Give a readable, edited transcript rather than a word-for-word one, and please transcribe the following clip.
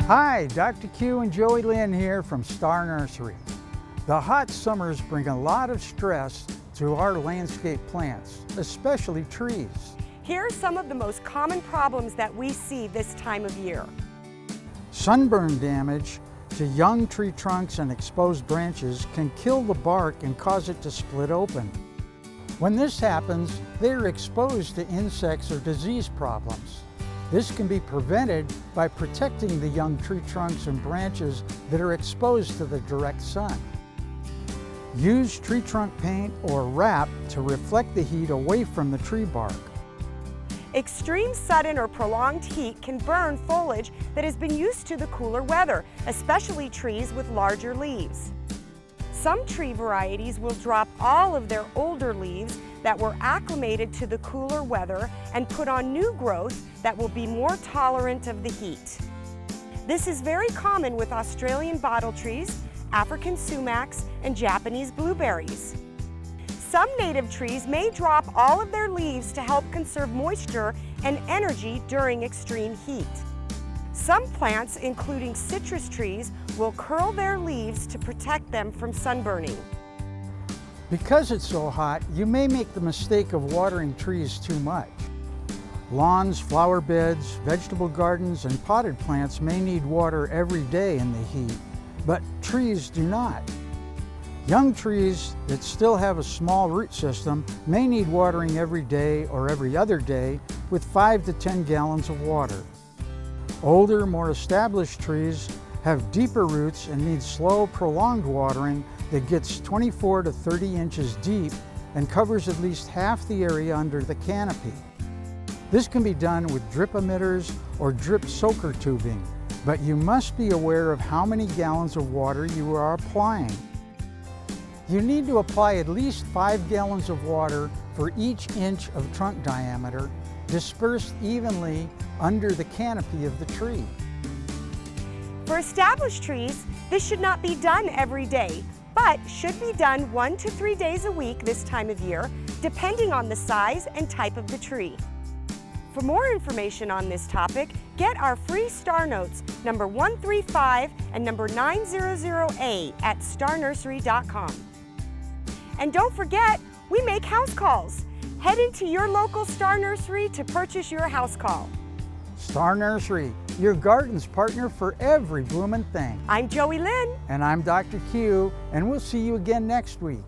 Hi, Dr. Q and Joey Lynn here from Star Nursery. The hot summers bring a lot of stress to our landscape plants, especially trees. Here are some of the most common problems that we see this time of year. Sunburn damage to young tree trunks and exposed branches can kill the bark and cause it to split open. When this happens, they are exposed to insects or disease problems. This can be prevented by protecting the young tree trunks and branches that are exposed to the direct sun. Use tree trunk paint or wrap to reflect the heat away from the tree bark. Extreme sudden or prolonged heat can burn foliage that has been used to the cooler weather, especially trees with larger leaves. Some tree varieties will drop all of their older leaves that were acclimated to the cooler weather and put on new growth that will be more tolerant of the heat. This is very common with Australian bottle trees, African sumacs, and Japanese blueberries. Some native trees may drop all of their leaves to help conserve moisture and energy during extreme heat. Some plants, including citrus trees, will curl their leaves to protect them from sunburning. Because it's so hot, you may make the mistake of watering trees too much. Lawns, flower beds, vegetable gardens, and potted plants may need water every day in the heat, but trees do not. Young trees that still have a small root system may need watering every day or every other day with 5 to 10 gallons of water. Older, more established trees have deeper roots and need slow, prolonged watering that gets 24 to 30 inches deep and covers at least half the area under the canopy. This can be done with drip emitters or drip soaker tubing, but you must be aware of how many gallons of water you are applying. You need to apply at least 5 gallons of water for each inch of trunk diameter, dispersed evenly under the canopy of the tree. For established trees, this should not be done every day, but should be done 1 to 3 days a week this time of year, depending on the size and type of the tree. For more information on this topic, get our free Star Notes, number 135 and number 900A at starnursery.com. And don't forget, we make house calls. Head into your local Star Nursery to purchase your house call. Star Nursery, your garden's partner for every bloomin' thing. I'm Joey Lynn. And I'm Dr. Q, and we'll see you again next week.